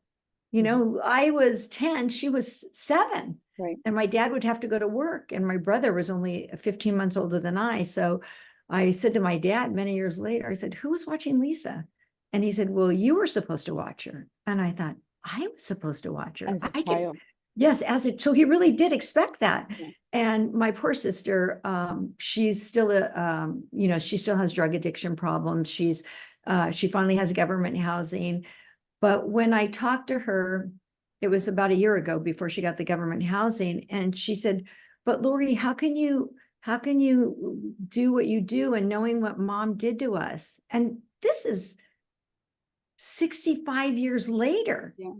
Mhm. I was 10, she was 7. Right. And my dad would have to go to work. And my brother was only 15 months older than I. So I said to my dad many years later, I said, who was watching Lisa? And he said, well, you were supposed to watch her. And I thought, I was supposed to watch her. As a I could, child. yes, so he really did expect that. Yeah. And my poor sister, she's still she still has drug addiction problems. She finally has government housing. But when I talked to her, it was about a year ago before she got the government housing. And she said, but Laurie, how can you do what you do, and knowing what mom did to us? And this is 65 years later. Yeah.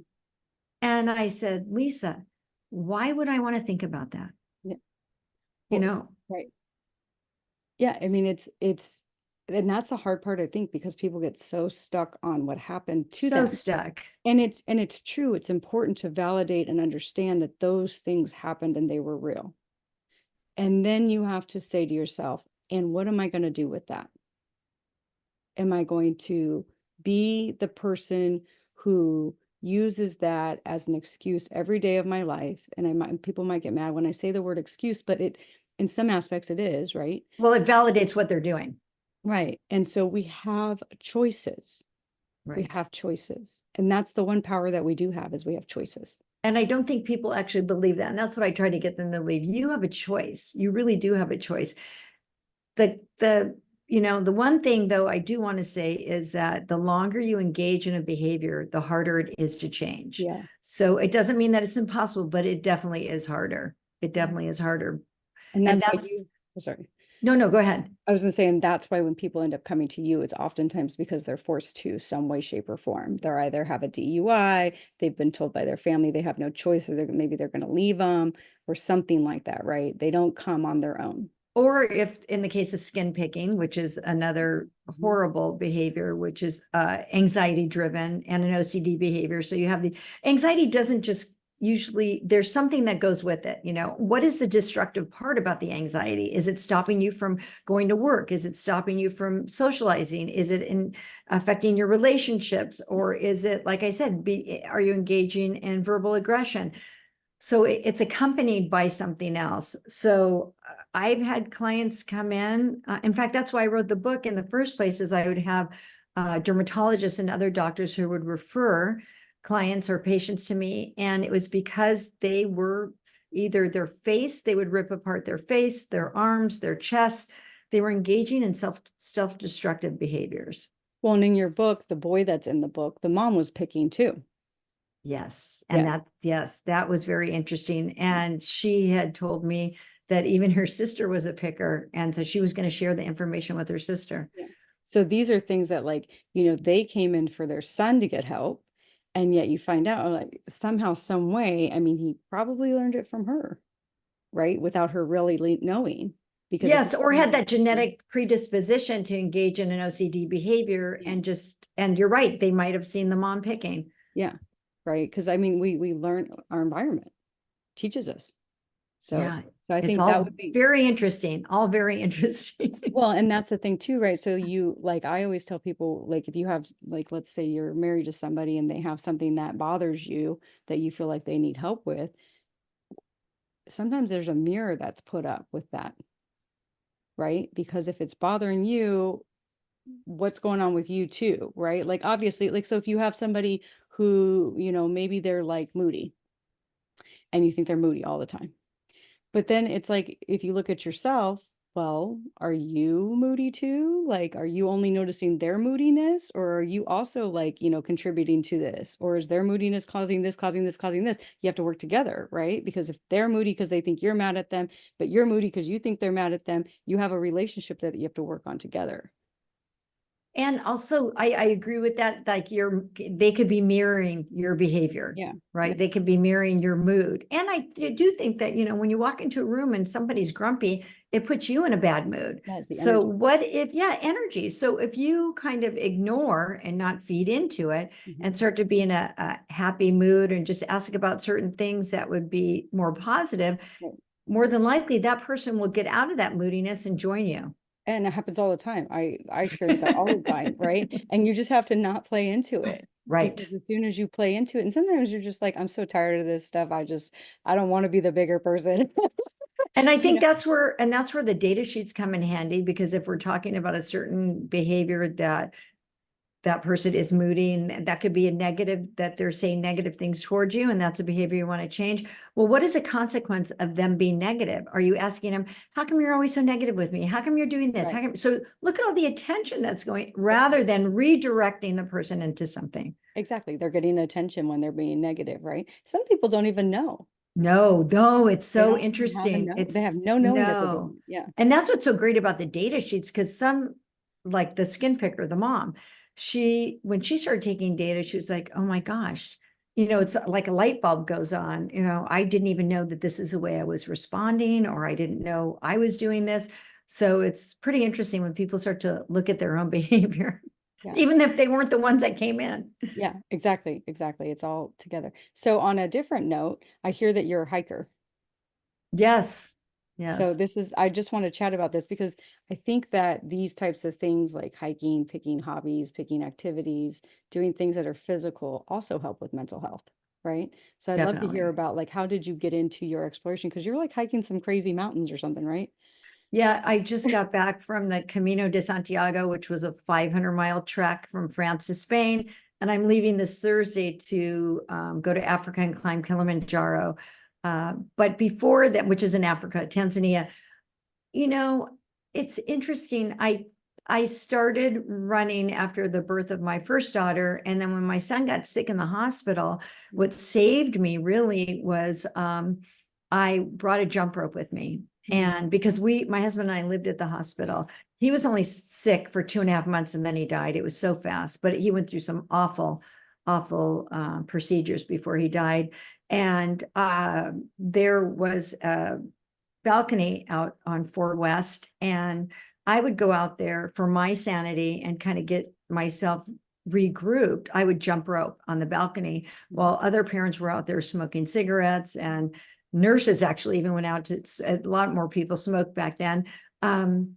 And I said, Lisa, why would I want to think about that? Yeah. You Well, know, right. Yeah, I mean, and that's the hard part, I think, because people get so stuck on what happened to so them. stuck. And it's true. It's important to validate and understand that those things happened and they were real. And then you have to say to yourself, and what am I going to do with that? Am I going to be the person who uses that as an excuse every day of my life? And people might get mad when I say the word excuse, but in some aspects it is, right? Well, it validates what they're doing. Right. And so we have choices. We Right. have choices. And that's the one power that we do have is we have choices. And I don't think people actually believe that. And that's what I try to get them to believe. You have a choice. You really do have a choice. The one thing though I do want to say is that the longer you engage in a behavior, the harder it is to change. Yeah. So it doesn't mean that it's impossible, but it definitely is harder. It definitely is harder. And And that's why that's you, oh, sorry. no, go ahead. I was going to say, and that's why when people end up coming to you, it's oftentimes because they're forced to some way, shape, or form. They're either have a DUI, they've been told by their family they have no choice, or maybe they're going to leave them, or something like that, right? They don't come on their own. Or if in the case of skin picking, which is another horrible behavior, which is anxiety driven and an OCD behavior. So you have the anxiety doesn't just usually, there's something that goes with it. What is the destructive part about the anxiety? Is it stopping you from going to work? Is it stopping you from socializing? Is it affecting your relationships? Or is it, like I said, are you engaging in verbal aggression? So it's accompanied by something else. So I've had clients come in. In fact, that's why I wrote the book in the first place, is I would have dermatologists and other doctors who would refer clients or patients to me. And it was because they were either their face, they would rip apart their face, their arms, their chest. They were engaging in self-destructive behaviors. Well, and in your book, the boy that's in the book, the mom was picking too. Yes. And Yes. yes, that was very interesting. And she had told me that even her sister was a picker. And so she was going to share the information with her sister. Yeah. So these are things that they came in for their son to get help. And yet you find out like somehow, some way, I mean, he probably learned it from her, right? Without her really knowing. Because if Yes, or had that genetic predisposition to engage in an OCD behavior yeah. and you're right, they might have seen the mom picking. Yeah. Right. Because I mean, we learn our environment teaches us. Yeah, So I it's think that all would be very interesting, all very interesting. well, and that's the thing too, right? So you like I always tell people, like if you have like let's say you're married to somebody and they have something that bothers you that you feel like they need help with, sometimes there's a mirror that's put up with that, right? Because if it's bothering you, what's going on with you too, right? Like obviously, like so if you have somebody who, maybe they're like moody and you think they're moody all the time. But then it's like, if you look at yourself, well, are you moody too? Like, are you only noticing their moodiness, or are you also like, contributing to this? Or is their moodiness causing this, causing this, causing this? You have to work together, right? Because if they're moody because they think you're mad at them, but you're moody because you think they're mad at them, you have a relationship that you have to work on together. And also, I agree with that. Like they could be mirroring your behavior, Yeah. right? Yeah. They could be mirroring your mood. And I do think that, when you walk into a room and somebody's grumpy, it puts you in a bad mood. That's the So energy. what if, yeah, energy. So if you kind of ignore and not feed into it and start to be in a happy mood and just ask about certain things that would be more positive, Right. more than likely that person will get out of that moodiness and join you. And it happens all the time. I experience that all the time, right? And you just have to not play into it. Right. Because as soon as you play into it, and sometimes you're just like, I'm so tired of this stuff. I don't want to be the bigger person. And I You think know? that's where the data sheets come in handy, because if we're talking about a certain behavior that person is moody, and that could be a negative, that they're saying negative things towards you, and that's a behavior you want to change. Well, what is a consequence of them being negative? Are you asking them, how come you're always so negative with me? How come you're doing this? Right. So look at all the attention that's going, rather than redirecting the person into something. Exactly. They're getting attention when they're being negative, right? Some people don't even know. No, it's They so don't even have a interesting. know. They have It's no knowing that they're doing no. it. Yeah. And that's what's so great about the data sheets, because like the skin picker, the mom, when she started taking data, she was like, oh my gosh, it's like a light bulb goes on. I didn't even know that this is the way I was responding, or I didn't know I was doing this. So it's pretty interesting when people start to look at their own behavior, Yeah. even if they weren't the ones that came in. Yeah, exactly. Exactly. It's all together. So on a different note, I hear that you're a hiker. Yes. So Yes. I just want to chat about this because I think that these types of things like hiking, picking hobbies, picking activities, doing things that are physical also help with mental health, right? So I'd love to hear Definitely. about like how did you get into your exploration? Because you're like hiking some crazy mountains or something, right? Yeah, I just got back from the Camino de Santiago, which was a 500-mile trek from France to Spain. And I'm leaving this Thursday to go to Africa and climb Kilimanjaro. But before that, which is in Africa, Tanzania, you know, it's interesting. I started running after the birth of my first daughter. And then when my son got sick in the hospital, what saved me really was I brought a jump rope with me. And because my husband and I lived at the hospital, he was only sick for 2.5 months and then he died. It was so fast, but he went through some awful, awful procedures before he died. And there was a balcony out on Fort West, and I would go out there for my sanity and kind of get myself regrouped. I would jump rope on the balcony while other parents were out there smoking cigarettes, and nurses actually even went out to, a lot more people smoked back then. And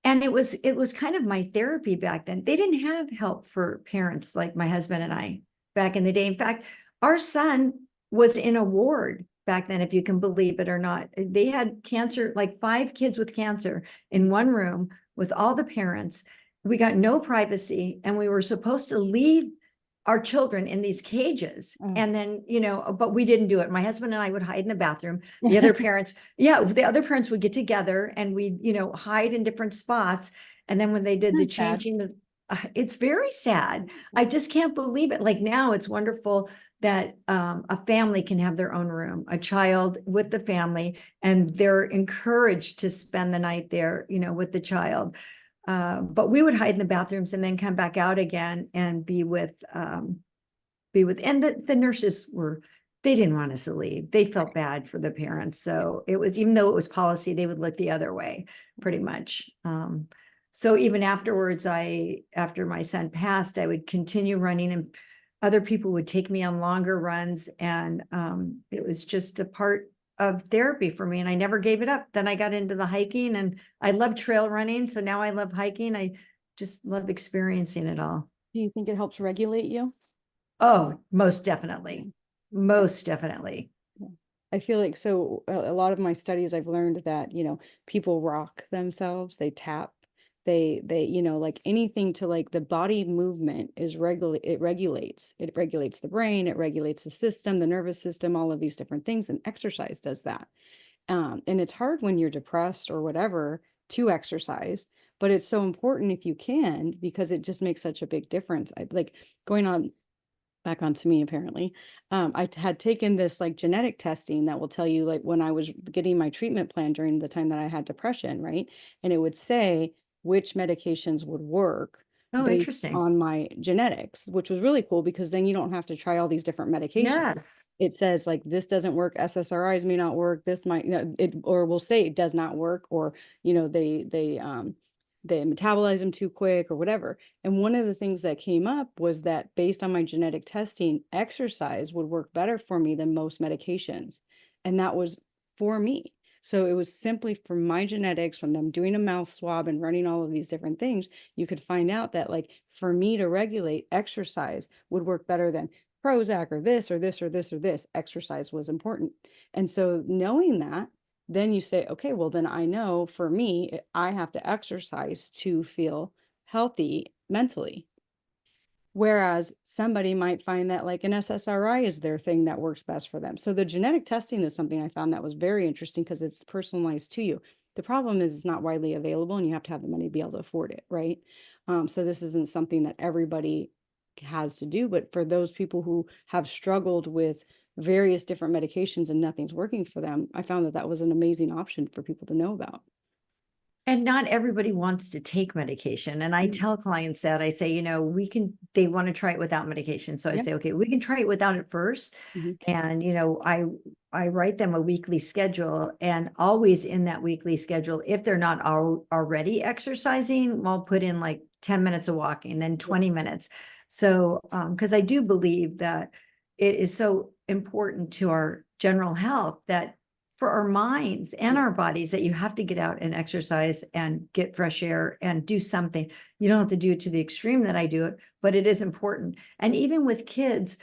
it was kind of my therapy back then. They didn't have help for parents like my husband and I back in the day. In fact, our son was in a ward back then, if you can believe it or not. They had cancer, like 5 kids with cancer in one room with all the parents. We got no privacy, and we were supposed to leave our children in these cages. And then, but we didn't do it. My husband and I would hide in the bathroom. The other parents, the other parents would get together and we'd, hide in different spots. And then when they did the changing, it's very sad. I just can't believe it. Like now it's wonderful that a family can have their own room, a child with the family, and they're encouraged to spend the night there, with the child. But we would hide in the bathrooms and then come back out again and be with, and the nurses they didn't want us to leave. They felt bad for the parents. So it was, even though it was policy, they would look the other way pretty much. So even afterwards, after my son passed, I would continue running, and other people would take me on longer runs. And it was just a part of therapy for me, and I never gave it up. Then I got into the hiking, and I love trail running. So now I love hiking. I just love experiencing it all. Do you think it helps regulate you? Oh, most definitely. Most definitely. I feel like, so a lot of my studies, I've learned that, people rock themselves, they tap, they, like anything to like the body movement is it regulates the brain, it regulates the system, the nervous system, all of these different things. And exercise does that. And it's hard when you're depressed or whatever to exercise, but it's so important if you can, because it just makes such a big difference. Like going on back onto me, apparently. I had taken this like genetic testing that will tell you, like, when I was getting my treatment plan during the time that I had depression, right? And it would say which medications would work Oh, based interesting. on my genetics, which was really cool because then you don't have to try all these different medications. Yes. It says like this doesn't work, SSRIs may not work, this might, it, or will say it does not work, or they metabolize them too quick or whatever. And one of the things that came up was that based on my genetic testing, exercise would work better for me than most medications. And that was for me. So it was simply from my genetics, from them doing a mouth swab and running all of these different things, you could find out that like for me to regulate, exercise would work better than Prozac or this or this or this or this. Exercise was important. And so knowing that, then you say, okay, well, then I know for me, I have to exercise to feel healthy mentally. Whereas somebody might find that like an SSRI is their thing that works best for them. So the genetic testing is something I found that was very interesting because it's personalized to you. The problem is it's not widely available and you have to have the money to be able to afford it, right? So this isn't something that everybody has to do, but for those people who have struggled with various different medications and nothing's working for them, I found that that was an amazing option for people to know about. And not everybody wants to take medication. And I tell clients that, I say, they want to try it without medication. So I say, okay, we can try it without it first. And, I write them a weekly schedule, and always in that weekly schedule, if they're not already exercising, I'll put in like 10 minutes of walking, then 20 minutes. So, because I do believe that it is so important to our general health that for our minds and our bodies, that you have to get out and exercise and get fresh air and do something. You don't have to do it to the extreme that I do it, but it is important. And even with kids,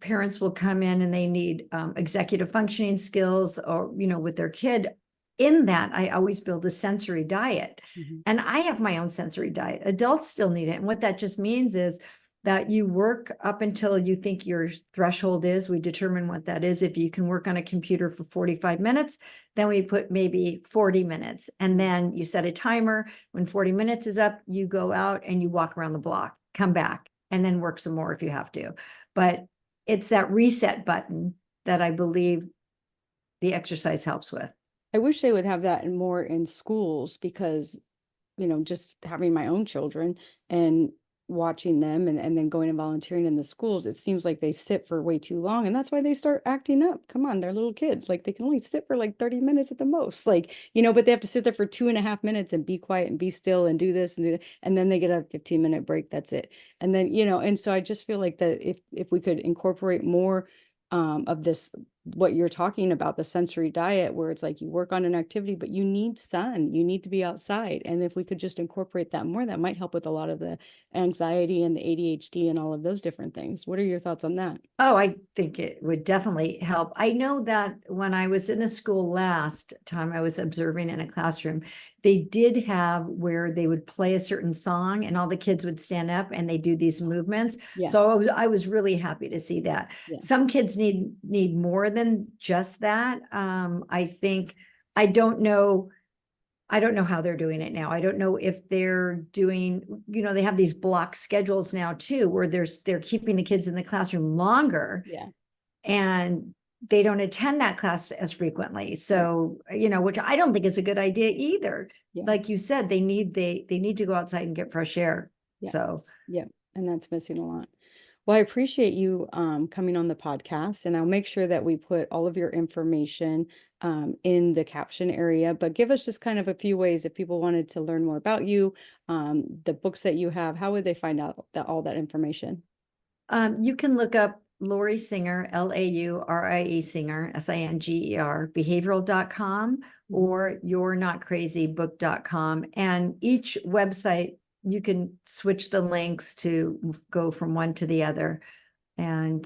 parents will come in and they need executive functioning skills, or, with their kid, in that, I always build a sensory diet. Mhm. And I have my own sensory diet. Adults still need it. And what that just means is that you work up until you think your threshold is. We determine what that is. If you can work on a computer for 45 minutes, then we put maybe 40 minutes. And then you set a timer. When 40 minutes is up, you go out and you walk around the block, come back, and then work some more if you have to. But it's that reset button that I believe the exercise helps with. I wish they would have that more in schools because, just having my own children and watching them and then going and volunteering in the schools, it seems like they sit for way too long. And that's why they start acting up. Come on, they're little kids. Like they can only sit for like 30 minutes at the most. Like, but they have to sit there for 2.5 minutes and be quiet and be still and do this and do that. And then they get a 15-minute break. That's it. And then, and so I just feel like that if we could incorporate more of this, what you're talking about, the sensory diet, where it's like you work on an activity, but you need sun, you need to be outside. And if we could just incorporate that more, that might help with a lot of the anxiety and the ADHD and all of those different things. What are your thoughts on that? Oh, I think it would definitely help. I know that when I was in a school last time I was observing in a classroom, they did have where they would play a certain song and all the kids would stand up and they do these movements. Yeah. So I was really happy to see that. Yeah. Some kids need more than just that. I think, I don't know how they're doing it now. I don't know if they're doing, they have these block schedules now too, where they're keeping the kids in the classroom longer. Yeah. And they don't attend that class as frequently. So, which I don't think is a good idea either. Yeah. Like you said, they need to go outside and get fresh air. Yeah. So, yeah. And that's missing a lot. Well, I appreciate you coming on the podcast, and I'll make sure that we put all of your information in the caption area, but give us just kind of a few ways if people wanted to learn more about you, the books that you have, how would they find out all that information? You can look up Laurie Singer, Laurie Singer, Singer, behavioral.com or you'renotcrazybook.com. And each website, you can switch the links to go from one to the other. And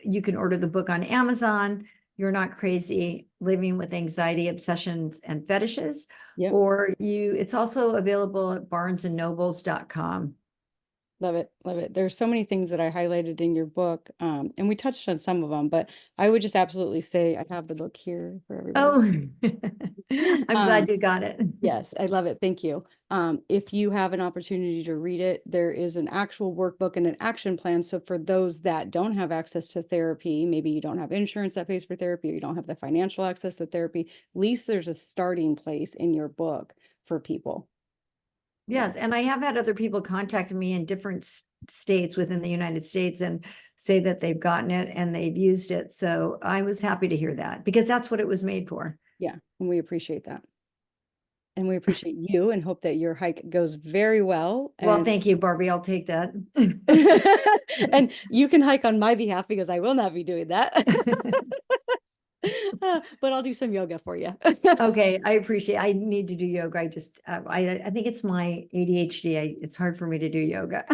you can order the book on Amazon, You're Not Crazy, Living with Anxiety, Obsessions, and Fetishes. Yep. Or it's also available at barnesandnobles.com. Love it. Love it. There's so many things that I highlighted in your book, and we touched on some of them, but I would just absolutely say I have the book here for everybody. Oh, I'm glad you got it. Yes, I love it. Thank you. If you have an opportunity to read it, there is an actual workbook and an action plan. So for those that don't have access to therapy, maybe you don't have insurance that pays for therapy, or you don't have the financial access to therapy, at least there's a starting place in your book for people. Yes, and I have had other people contact me in different states within the United States and say that they've gotten it and they've used it. So I was happy to hear that because that's what it was made for. Yeah, and we appreciate that. And we appreciate you and hope that your hike goes very well. Well, thank you, Barbie. I'll take that. And you can hike on my behalf because I will not be doing that. But I'll do some yoga for you. Okay, I appreciate. I need to do yoga. I just, I think it's my ADHD. It's hard for me to do yoga.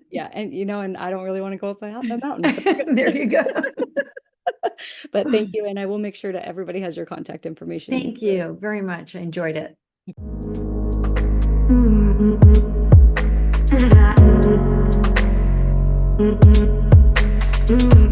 Yeah, and and I don't really want to go up a mountain. So there you go. But thank you, and I will make sure that everybody has your contact information. Thank you very much. I enjoyed it. Mm-hmm.